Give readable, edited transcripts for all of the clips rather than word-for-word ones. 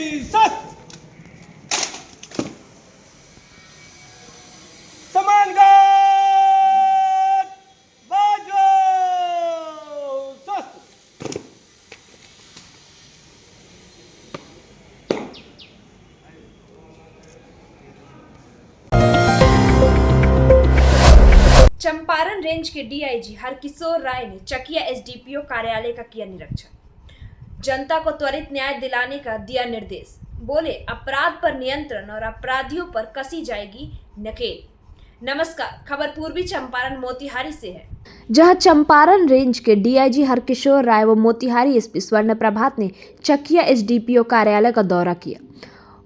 सख्त समानगत बाजू सख्त चंपारण रेंज के डीआईजी हरकिशोर राय ने चकिया एसडीपीओ कार्यालय का किया निरीक्षण। जनता को त्वरित न्याय दिलाने का दिया निर्देश। बोले, अपराध पर नियंत्रण और अपराधियों पर कसी जाएगी नकेल। नमस्कार, खबर पूर्वी चंपारण मोतिहारी से है, जहां चंपारण रेंज के डीआईजी हरकिशोर राय व मोतिहारी एसपी स्वर्ण प्रभात ने चकिया एसडीपीओ कार्यालय का दौरा किया।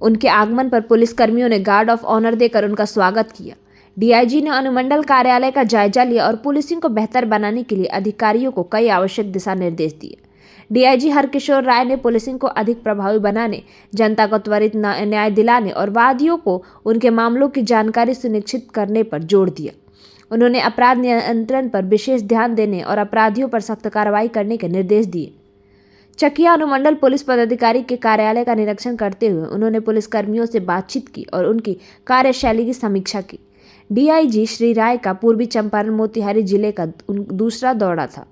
उनके आगमन पर पुलिसकर्मियों ने गार्ड ऑफ ऑनर देकर उनका स्वागत किया। डीआईजी ने अनुमंडल कार्यालय का जायजा लिया और पुलिसिंग को बेहतर बनाने के लिए अधिकारियों को कई आवश्यक दिशा निर्देश दिए। डीआईजी हरकिशोर राय ने पुलिसिंग को अधिक प्रभावी बनाने, जनता को त्वरित न्याय दिलाने और वादियों को उनके मामलों की जानकारी सुनिश्चित करने पर जोर दिया। उन्होंने अपराध नियंत्रण पर विशेष ध्यान देने और अपराधियों पर सख्त कार्रवाई करने के निर्देश दिए। चकिया अनुमंडल पुलिस पदाधिकारी के कार्यालय का निरीक्षण करते हुए उन्होंने पुलिसकर्मियों से बातचीत की और उनकी कार्यशैली की समीक्षा की। डीआईजी श्री राय का पूर्वी चंपारण मोतिहारी जिले का दूसरा दौरा था,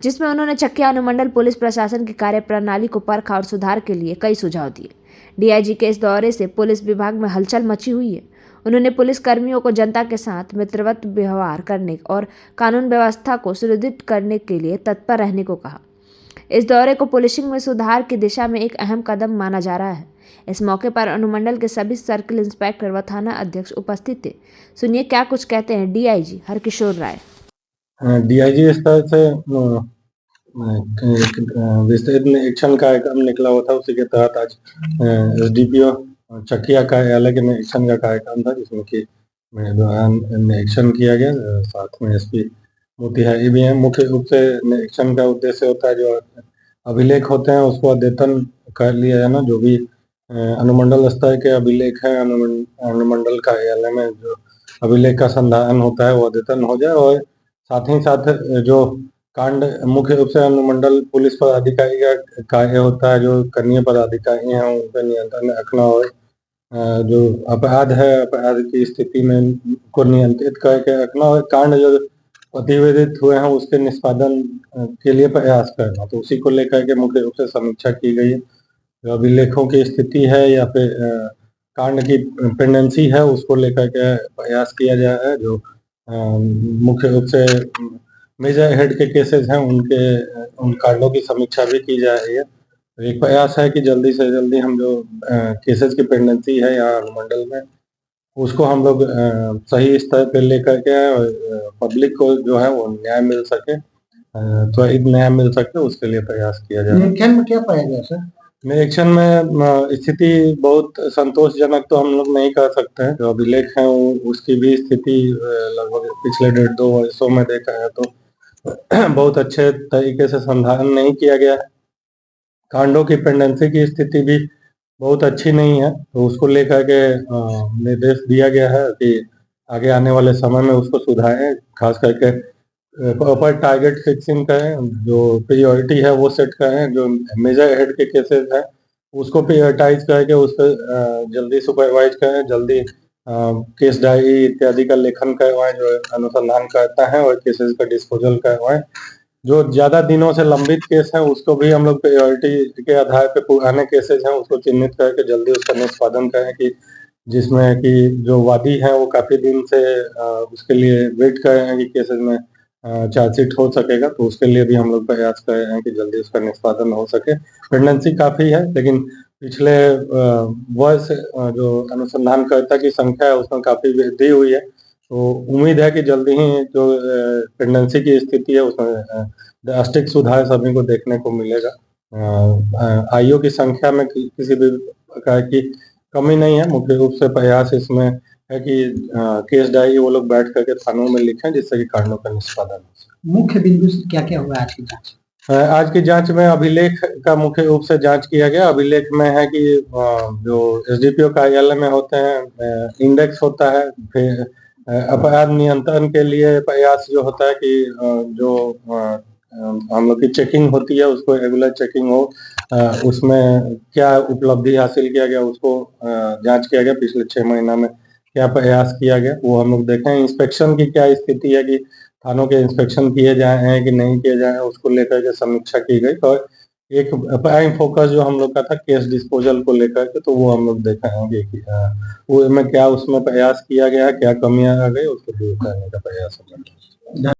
जिसमें उन्होंने चकिया अनुमंडल पुलिस प्रशासन की कार्यप्रणाली को परखा और सुधार के लिए कई सुझाव दिए। डीआईजी के इस दौरे से पुलिस विभाग में हलचल मची हुई है। उन्होंने पुलिस कर्मियों को जनता के साथ मित्रवत व्यवहार करने और कानून व्यवस्था को सुदृढ़ करने के लिए तत्पर रहने को कहा। इस दौरे को पुलिसिंग में सुधार की दिशा में एक अहम कदम माना जा रहा है। इस मौके पर अनुमंडल के सभी सर्किल इंस्पेक्टर व थाना अध्यक्ष उपस्थित थे। सुनिए क्या कुछ कहते हैं डीआईजी हरकिशोर राय। डीआईजी इस तरह से विस्तृत निरीक्षण कार्यक्रम निकला हुआ था, उसी के तहत आज एसडीपीओ चकिया कार्यालय के निरीक्षण का कार्यक्रम था, जिसमें कि मेरे दौरान निरीक्षण किया गया। साथ में एसपी मोतिहारी भी हैं। मुख्य रूप से निरीक्षण का उद्देश्य होता है जो अभिलेख होते हैं उसको अद्यतन कर लिया जाना। जो भी अनुमंडल स्तर के अभिलेख हैं, अनुमंडल कार्यालय में जो अभिलेख का संधारण होता है वो अद्यतन हो जाए, और साथ ही साथ जो कांड मुख्य रूप से अनुमंडल पुलिस पदाधिकारी का कार्य होता है, जो कनीय पदाधिकारी हैं उन पर नियंत्रण रखना और जो अपराध है अपराध की स्थिति में को नियंत्रित करके रखना, और कांड जो प्रतिवेदित हुए हैं उसके निष्पादन के लिए प्रयास करना। तो उसी को लेकर के मुख्य रूप से समीक्षा की गई है। जो अभिलेखों की स्थिति है या फिर कांड की पेंडेंसी है उसको लेकर के प्रयास किया जा रहा है। जो मुख्य रूप से मेजर हेड के केसेस हैं उन कांडों की समीक्षा भी की जा रही है। एक प्रयास है कि जल्दी से जल्दी हम जो केसेस की पेंडेंसी है यहाँ अनुमंडल में उसको हम लोग सही स्तर पे लेकर के पब्लिक को जो है वो न्याय मिल सके, त्वरित न्याय मिल सके, उसके लिए प्रयास किया जाए। निरीक्षण में क्या पाया गया सर? निरीक्षण में स्थिति बहुत संतोषजनक तो हम लोग नहीं कह सकते हैं। जो अभिलेख है उसकी भी स्थिति लगभग पिछले 1.5-2 वर्षों में देखा है तो बहुत अच्छे तरीके से संधारण नहीं किया गया है। कांडों की पेंडेंसी की स्थिति भी बहुत अच्छी नहीं है, तो उसको लेकर के निर्देश दिया गया है कि आगे आने वाले समय में उसको सुधारें। खास करके प्रॉपर टारगेट फिक्सिंग करें, जो प्रायोरिटी है वो सेट करें। जो मेजर हेड के केसेस हैं उसको प्रायोरिटाइज करके उस पर जल्दी सुपरवाइज करें, जल्दी केस डायरी इत्यादि का लेखन करवाएं, जो अनुसंधान करता है, और केसेस का डिस्पोजल करवाएं। जो ज्यादा दिनों से लंबित केस है उसको भी हम लोग प्रायोरिटी के आधार पे पुराने केसेस हैं उसको चिन्हित करके जल्दी उसका निष्पादन करें, कि जिसमें कि जो वादी हैं वो काफी दिन से उसके लिए वेट कर रहे हैं कि केसेस में चार्जशीट हो सकेगा, तो उसके लिए भी हम लोग प्रयास कर रहे हैं कि जल्दी उसका निष्पादन हो सके। पेंडेंसी काफी है, लेकिन पिछले वर्ष जो अनुसंधानकर्ता की संख्या है उसमें काफी वृद्धि हुई है। तो उम्मीद है कि जल्दी ही जो पेंडेंसी की स्थिति है उसमें ड्रास्टिक सुधार सभी को देखने को मिलेगा। आईओ की संख्या में किसी भी प्रकार की कमी नहीं है। मुख्य रूप से प्रयास इसमें है कि केस डायरी वो लोग बैठ करके थानों में लिखें, जिससे कि कांडों का निष्पादन हो सके। मुख्य बिंदु से क्या क्या हुआ आज की जांच? आज की जांच में अभिलेख का मुख्य रूप से जांच किया गया। अभिलेख में है कि जो एसडीपीओ कार्यालय में होते हैं इंडेक्स होता है, फिर अपराध नियंत्रण के लिए प्रयास जो होता है कि जो हम लोग की चेकिंग होती है, उसको रेगुलर चेकिंग हो, उसमें क्या उपलब्धि हासिल किया गया उसको जांच किया गया, पिछले 6 महीना में क्या प्रयास किया गया वो हम लोग देखें। इंस्पेक्शन की क्या स्थिति है कि थानों के इंस्पेक्शन किए जाए हैं कि नहीं किए जाए हैं, उसको लेकर के समीक्षा की गई। और एक प्राइम फोकस जो हम लोग का था केस डिस्पोजल को लेकर के, तो वो हम लोग देखेंगे कि वो में क्या उसमें प्रयास किया गया, क्या कमियां आ गई, उसको दूर करने का प्रयास हम लोग